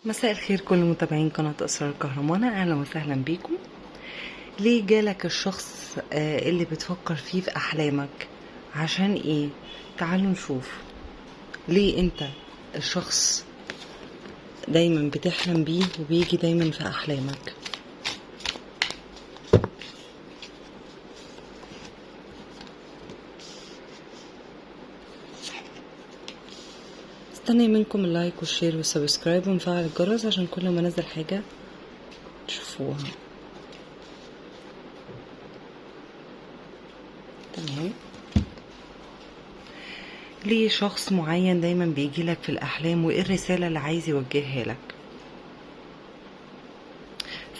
مساء الخير كل متابعين قناة أسرار الكهرمانة، أهلا وسهلا بيكم. ليه جالك الشخص اللي بتفكر فيه في أحلامك؟ عشان إيه؟ تعالوا نشوف. ليه أنت الشخص دايما بتحلم بيه وبيجي دايما في أحلامك؟ استني منكم اللايك والشير والسبسكرايب ونفعل الجرس عشان كل ما انزل حاجة تشوفوها. تمام. ليه شخص معين دايما بيجيلك في الأحلام وإيه الرسالة اللي عايز يوجهها لك؟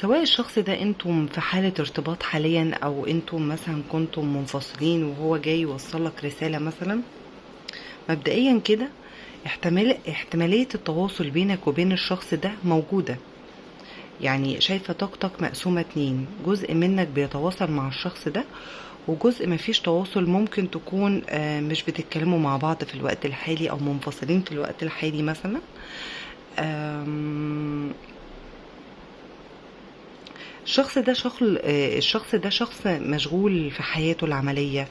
سواء الشخص ده انتم في حالة ارتباط حاليا او انتم مثلا كنتم منفصلين وهو جاي يوصلك رسالة مثلا. مبدئيا كده احتمالية التواصل بينك وبين الشخص ده موجودة. يعني شايفة طاقتك مقسومة اتنين، جزء منك بيتواصل مع الشخص ده وجزء مفيش تواصل. ممكن تكون مش بتتكلموا مع بعض في الوقت الحالي او منفصلين في الوقت الحالي مثلا. الشخص ده شخص مشغول في حياته العملية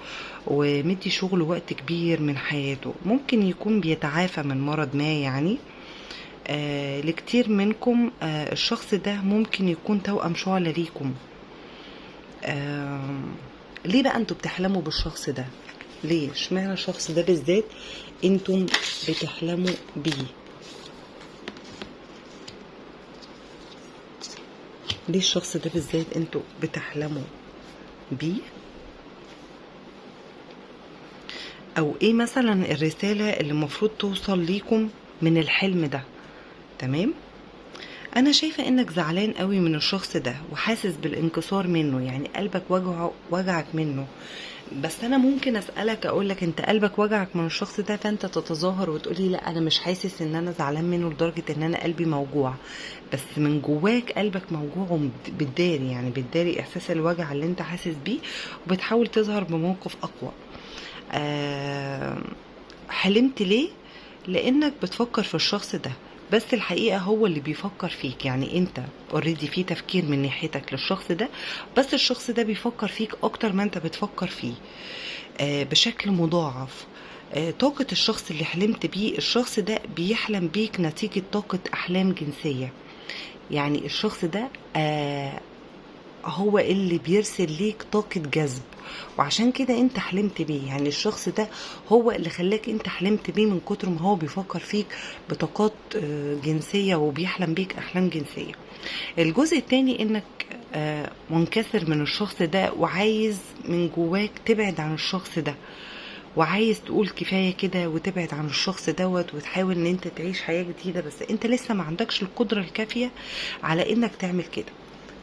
ومدي شغل وقت كبير من حياته. ممكن يكون بيتعافى من مرض ما يعني. لكتير منكم الشخص ده ممكن يكون توأم شعلة ليكم. ليه بقى انتوا بتحلموا بالشخص ده؟ ليه اشمعنى الشخص ده بالذات انتم بتحلموا بيه؟ ليه الشخص ده بالذات انتوا بتحلموا بيه؟ او ايه مثلا الرسالة اللي المفروض توصل ليكم من الحلم ده؟ تمام. انا شايفة انك زعلان قوي من الشخص ده وحاسس بالانكسار منه، يعني قلبك وجعك منه. بس انا ممكن اسألك اقولك انت قلبك وجعك من الشخص ده، فانت تتظاهر وتقولي لا انا مش حاسس ان انا زعلان منه لدرجة ان انا قلبي موجوع. بس من جواك قلبك موجوع وبتداري، يعني بتداري احساس الوجع اللي انت حاسس بيه وبتحاول تظهر بموقف اقوى. حلمت ليه؟ لانك بتفكر في الشخص ده، بس الحقيقة هو اللي بيفكر فيك. يعني انت اوريدي في تفكير من ناحيتك للشخص ده، بس الشخص ده بيفكر فيك اكتر ما انت بتفكر فيه بشكل مضاعف. طاقة الشخص اللي حلمت بيه، الشخص ده بيحلم بيك نتيجة طاقة احلام جنسية. يعني الشخص ده هو اللي بيرسل ليك طاقة جذب، وعشان كده انت حلمت بيه. يعني الشخص ده هو اللي خلاك انت حلمت بيه من كتر ما هو بيفكر فيك بطاقات جنسية وبيحلم بيك احلام جنسية. الجزء التاني انك منكسر من الشخص ده وعايز من جواك تبعد عن الشخص ده، وعايز تقول كفاية كده وتبعد عن الشخص دوت وتحاول ان انت تعيش حياة جديدة، بس انت لسه ما عندكش القدرة الكافية على انك تعمل كده.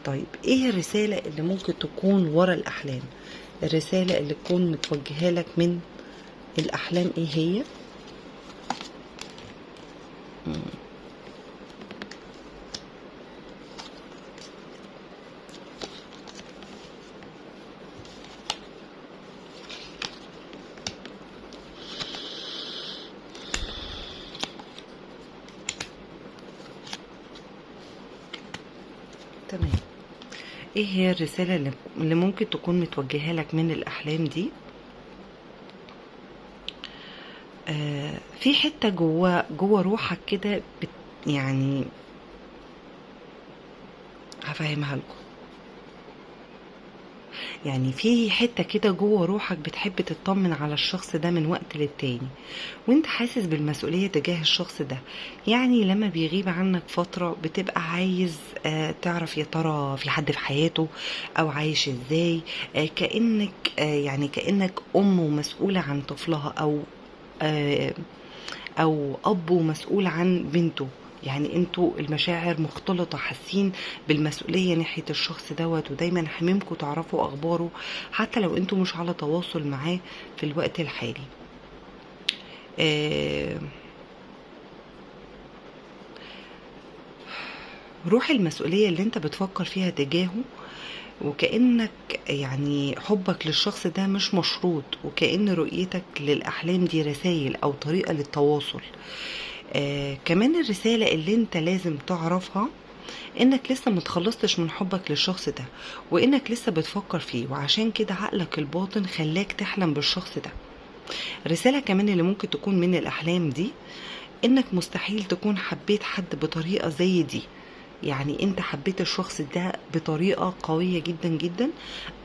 طيب ايه الرسالة اللي ممكن تكون ورا الاحلام؟ الرسالة اللي تكون متوجهة لك من الاحلام ايه هي؟ تمام. ايه هي الرسالة اللي ممكن تكون متوجهة لك من الاحلام دي؟ في حتة جوه روحك كده يعني هفهمها لكم. يعني في حتة كده جوه روحك بتحب تطمن على الشخص ده من وقت للتاني، وانت حاسس بالمسؤولية تجاه الشخص ده. يعني لما بيغيب عنك فترة بتبقى عايز تعرف يا ترى في حد في حياته او عايش ازاي. كأنك يعني كأنك ام ومسؤولة عن طفلها، آه، او اب ومسؤول عن بنته. يعني انتوا المشاعر مختلطة، حاسين بالمسؤولية ناحية الشخص دوت، ودايما حميمكم تعرفوا اخباره حتى لو انتوا مش على تواصل معاه في الوقت الحالي. آه، روح المسؤولية اللي انت بتفكر فيها تجاهه، وكأنك يعني حبك للشخص ده مش مشروط، وكأن رؤيتك للأحلام دي رسائل أو طريقة للتواصل. كمان الرسالة اللي انت لازم تعرفها انك لسه متخلصتش من حبك للشخص ده، وانك لسه بتفكر فيه، وعشان كده عقلك الباطن خلاك تحلم بالشخص ده. رسالة كمان اللي ممكن تكون من الأحلام دي، إنك مستحيل تكون حبيت حد بطريقة زي دي. يعني انت حبيت الشخص ده بطريقة قوية جدا جدا.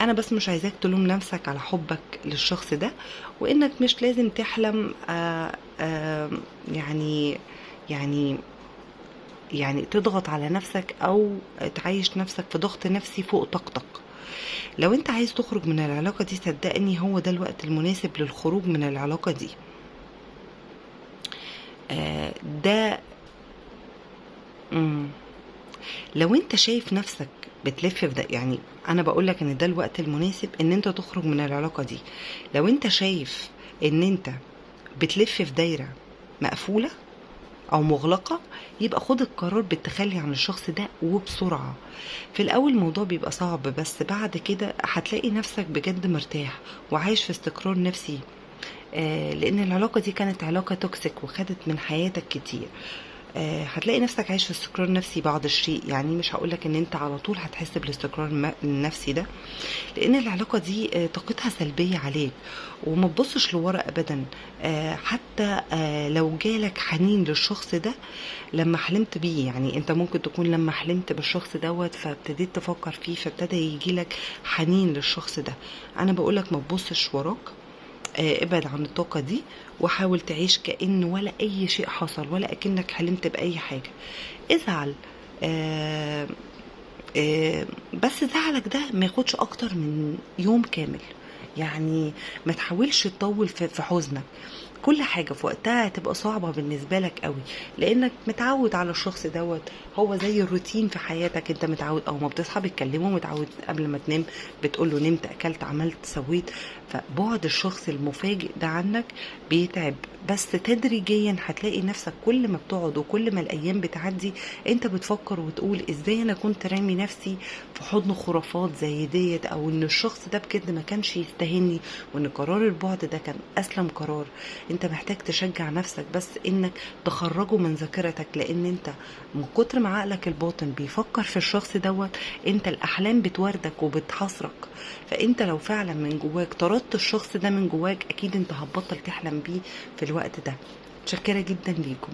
انا بس مش عايزاك تلوم نفسك على حبك للشخص ده، وانك مش لازم تحلم يعني يعني يعني تضغط على نفسك او تعيش نفسك في ضغط نفسي فوق طاقتك. لو انت عايز تخرج من العلاقة دي، صدقني هو ده الوقت المناسب للخروج من العلاقة دي. ده مم. لو انت شايف نفسك بتلف في ده، يعني انا بقولك ان ده الوقت المناسب ان انت تخرج من العلاقة دي. لو انت شايف ان انت بتلف في دايرة مقفولة او مغلقة، يبقى خد القرار بالتخلي عن الشخص ده وبسرعة. في الاول الموضوع بيبقى صعب، بس بعد كده هتلاقي نفسك بجد مرتاح وعايش في استقرار نفسي. لان العلاقة دي كانت علاقة توكسيك وخدت من حياتك كتير. هتلاقي نفسك عايش في استقرار نفسي بعض الشيء. يعني مش هقولك ان انت على طول هتحس بالاستقرار النفسي ده، لان العلاقة دي طاقتها سلبية عليك. وما تبصش لورا ابدا. حتى لو جالك حنين للشخص ده لما حلمت بيه، يعني انت ممكن تكون لما حلمت بالشخص دوت فابتديت تفكر فيه، فابتدى يجيلك حنين للشخص ده. انا بقولك ما تبصش وراك. ابعد عن الطاقة دي، وحاول تعيش كأن ولا أي شيء حصل، ولا أكنك حلمت بأي حاجة. ازعل. آه بس زعلك ده ما ياخدش أكتر من يوم كامل. يعني ما تحاولش تطول في حزنك. كل حاجة في وقتها هتبقى صعبة بالنسبة لك قوي، لانك متعود على الشخص دوت. هو زي الروتين في حياتك، انت متعود او ما بتصحى بتكلمه، متعود قبل ما تنام بتقوله نمت اكلت عملت سويت. فبعد الشخص المفاجئ ده عنك بيتعب. بس تدريجيا هتلاقي نفسك كل ما بتقعد وكل ما الايام بتعدي انت بتفكر وتقول ازاي انا كنت رامي نفسي في حضن خرافات زي ديت، او ان الشخص ده بجد ما كانش يستاهلني، وان قرار البعد ده كان اسلم قرار. انت محتاج تشجع نفسك بس انك تخرجه من ذاكرتك، لان انت من كتر ما عقلك الباطن بيفكر في الشخص دوت، انت الاحلام بتوردك وبتحاصرك. فانت لو فعلا من جواك طردت الشخص ده من جواك، اكيد انت هتبطل تحلم بيه في الوقت ده. متشكرة جدا ليكم.